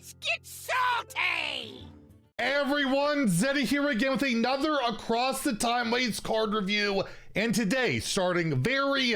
Let's get salty! Hey everyone, Zeddy here again with another Across the Timeways card review. And today, starting very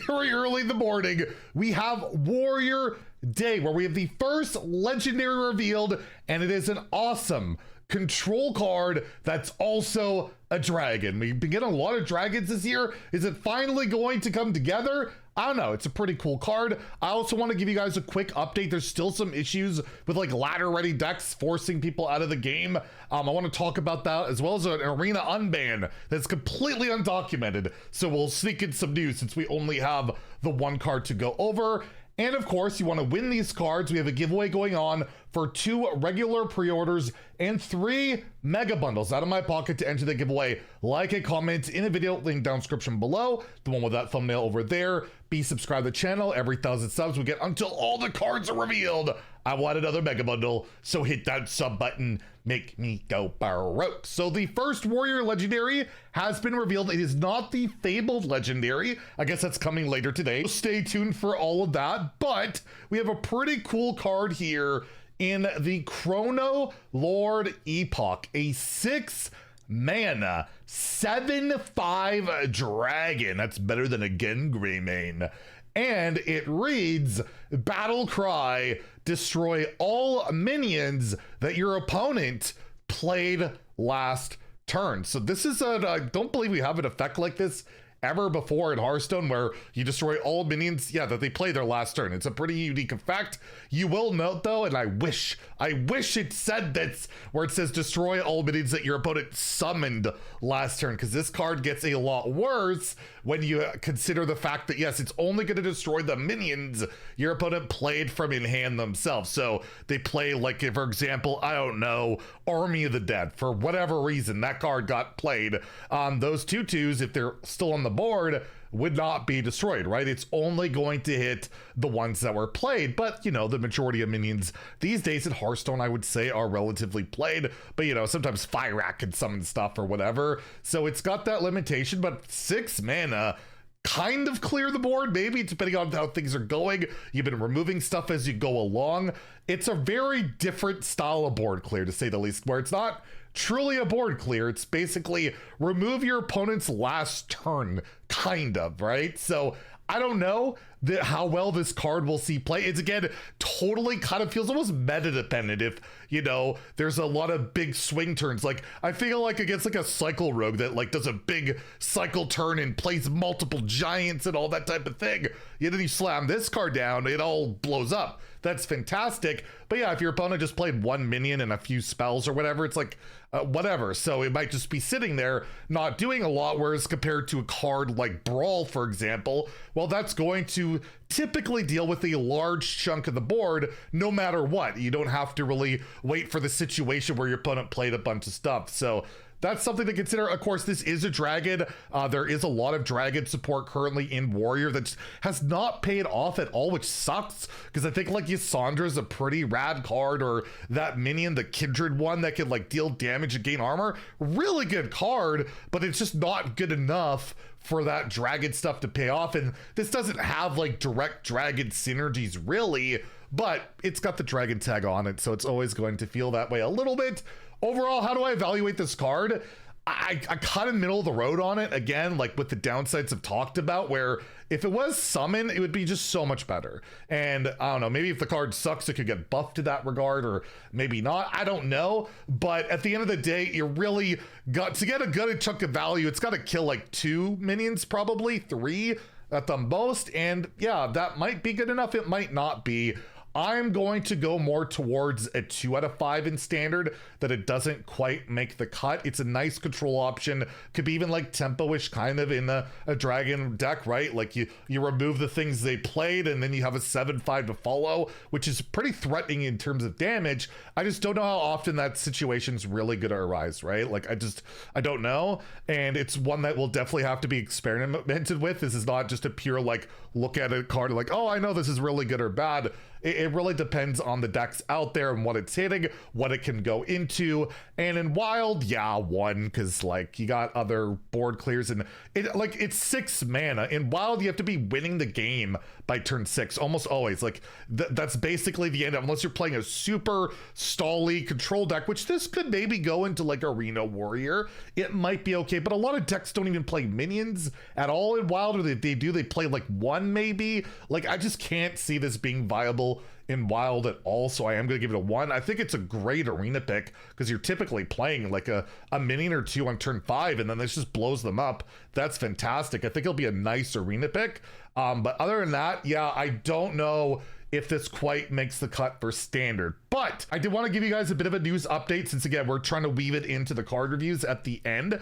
early in the morning, we have Warrior Day, where we have the first legendary revealed, and it is an awesome control card that's also a dragon. We've been getting a lot of dragons this year. Is it finally going to come together? I don't know. It's a pretty cool card. I also want to give you guys a quick update. There's still some issues with like ladder ready decks forcing people out of the game. I want to talk about that, as well as an arena unban that's completely undocumented. So we'll sneak in some news since we only have the one card to go over. And of course, you want to win these cards. We have a giveaway going on for 2 regular pre-orders and 3 mega bundles out of my pocket to enter the giveaway. Like and comment in the video, link down description below, the one with that thumbnail over there. Be subscribed to the channel. Every 1,000 subs we get until all the cards are revealed. I want another mega bundle, so hit that sub button. Make me go baroque. So the first Warrior Legendary has been revealed. It is not the Fabled Legendary. I guess that's coming later today. So stay tuned for all of that. But we have a pretty cool card here in the Chrono-Lord Epoch, a 6 mana 7/5 dragon. That's better than a Greymane. And it reads, battle cry, destroy all minions that your opponent played last turn. So this is I don't believe we have an effect like this ever before in Hearthstone, where you destroy all minions, that they play their last turn. It's a pretty unique effect. You will note though, and I wish it said this, where it says destroy all minions that your opponent summoned last turn, because this card gets a lot worse when you consider the fact that yes, it's only going to destroy the minions your opponent played from in hand themselves. So they play, like, for example, I don't know, Army of the Dead. For whatever reason, that card got played. Those 2/2s, if they're still on the board, would not be destroyed, right? It's only going to hit the ones that were played. But, you know, the majority of minions these days in Hearthstone, I would say, are relatively played. But, you know, sometimes Fyrak can summon stuff or whatever. So it's got that limitation, but 6 mana kind of clear the board, maybe, depending on how things are going. You've been removing stuff as you go along. It's a very different style of board clear, to say the least, where it's not truly a board clear. It's basically remove your opponent's last turn, kind of, right? So I don't know how well this card will see play. It's, again, totally kind of feels almost meta dependent. If, you know, there's a lot of big swing turns, like I feel like against like a cycle rogue that like does a big cycle turn and plays multiple giants and all that type of thing, then you slam this card down, it all blows up. That's fantastic. But yeah, if your opponent just played 1 minion and a few spells or whatever, it's like whatever. So it might just be sitting there not doing a lot, whereas compared to a card like Brawl, for example, well, that's going to typically deal with a large chunk of the board no matter what. You don't have to really wait for the situation where your opponent played a bunch of stuff. So that's something to consider. Of course, this is a dragon. There is a lot of dragon support currently in Warrior that has not paid off at all, which sucks, because I think like Yssandra is a pretty rad card, or that minion, the Kindred one that can like deal damage and gain armor. Really good card, but it's just not good enough for that dragon stuff to pay off. And this doesn't have like direct dragon synergies really, but it's got the dragon tag on it, so it's always going to feel that way a little bit. Overall, how do I evaluate this card? I kind of middle of the road on it, again, like with the downsides I've talked about, where if it was summon, it would be just so much better. And I don't know, maybe if the card sucks, it could get buffed to that regard, or maybe not, I don't know. But at the end of the day, you really got to get a good chunk of value. It's got to kill like 2 minions, probably 3 at the most. And yeah, that might be good enough. It might not be. I'm going to go more towards a 2 out of 5 in standard, that it doesn't quite make the cut. It's a nice control option. Could be even like tempo-ish kind of in a dragon deck, right? Like you remove the things they played and then you have a 7/5 to follow, which is pretty threatening in terms of damage. I just don't know how often that situation's really gonna arise, right? Like I don't know. And it's one that will definitely have to be experimented with. This is not just a pure like look at a card like, oh, I know this is really good or bad. It really depends on the decks out there and what it's hitting, what it can go into. And in Wild, yeah, 1, because like you got other board clears, and it's 6 mana. In Wild, you have to be winning the game by turn 6, almost always. Like that's basically the end, unless you're playing a super stally control deck, which this could maybe go into like Arena Warrior. It might be okay, but a lot of decks don't even play minions at all in Wild, or they do, they play like one maybe. Like I just can't see this being viable in Wild at all, so I am going to give it a 1. I think it's a great arena pick because you're typically playing like a minion or two on turn 5, and then this just blows them up. That's fantastic. I think it'll be a nice arena pick. But other than that, yeah, I don't know if this quite makes the cut for standard. But I did want to give you guys a bit of a news update, since again, we're trying to weave it into the card reviews at the end.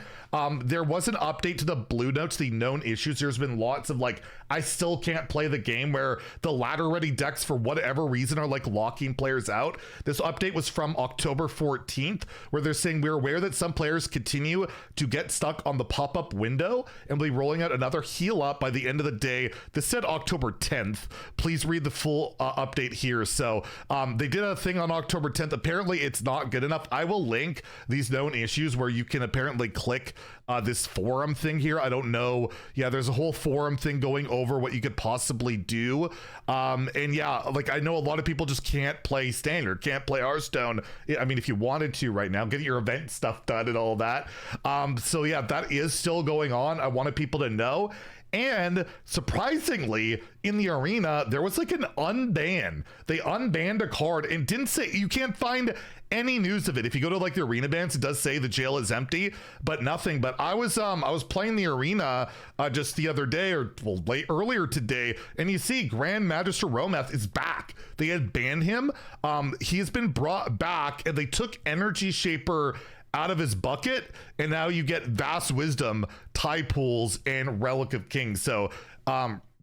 There was an update to the blue notes, the known issues. There's been lots of like, I still can't play the game, where the ladder ready decks for whatever reason are like locking players out. This update was from October 14th, where they're saying, we're aware that some players continue to get stuck on the pop-up window and will be rolling out another heal up by the end of the day. This said October 10th. Please read the full update here. So they did a thing on October 10th. Apparently it's not good enough. I will link these known issues where you can apparently click this forum thing here. I don't know. Yeah, there's a whole forum thing going over what you could possibly do. And yeah, like I know a lot of people just can't play standard, can't play Hearthstone. I mean, if you wanted to right now, get your event stuff done and all that. So yeah, that is still going on. I wanted people to know. And surprisingly, in the arena, there was like an unban. They unbanned a card and didn't say, you can't find any news of it. If you go to like the arena bans, it does say the jail is empty, but nothing. But I was playing the arena just the other day, or well, earlier today, and you see Grand Magister Rometh is back. They had banned him. He's been brought back, and they took Energy Shaper out of his bucket, and now you get Vast Wisdom, Tie Pools, and Relic of Kings. So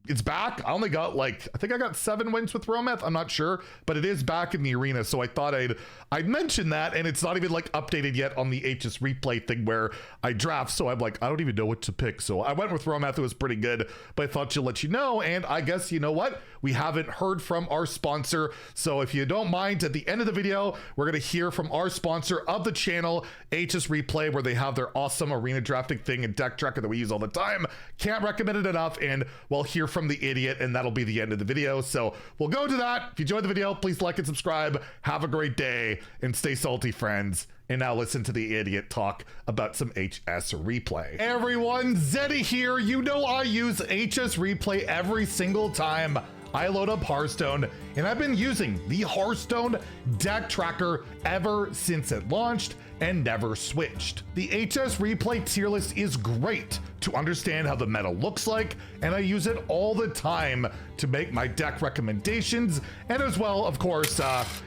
it's back. I only got like, I think I got 7 wins with Rometh. I'm not sure, but it is back in the arena. So I thought I'd mention that, and it's not even like updated yet on the HS replay thing where I draft. So I'm like, I don't even know what to pick. So I went with Rometh. It was pretty good, but I thought to let you know. And I guess, you know what? We haven't heard from our sponsor. So if you don't mind, at the end of the video, we're going to hear from our sponsor of the channel, HS Replay, where they have their awesome arena drafting thing and deck tracker that we use all the time. Can't recommend it enough. And we'll hear from the idiot, and that'll be the end of the video. So we'll go to that. If you enjoyed the video, please like and subscribe. Have a great day and stay salty, friends. And now listen to the idiot talk about some HS Replay. Hey everyone, Zeddy here. You know I use HS Replay every single time I load up Hearthstone, and I've been using the Hearthstone deck tracker ever since it launched and never switched. The HS Replay tier list is great to understand how the meta looks like, and I use it all the time to make my deck recommendations, and as well, of course,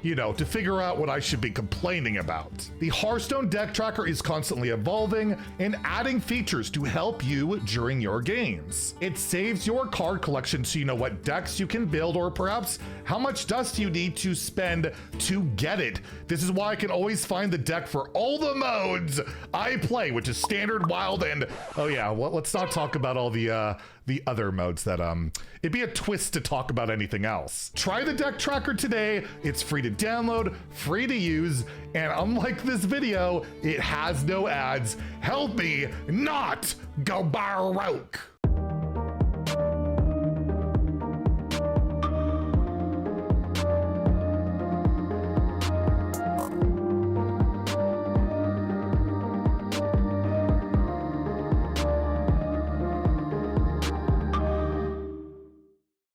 you know, to figure out what I should be complaining about. The Hearthstone deck tracker is constantly evolving and adding features to help you during your games. It saves your card collection so you know what decks you can build, or perhaps how much dust you need to spend to get it. This is why I can always find the deck for all the modes I play, which is standard, wild, and oh yeah, well, let's not talk about all the other modes that it'd be a twist to talk about anything else. Try the deck tracker today. It's free to download, free to use, and unlike this video, it has no ads. Help me not go baroque.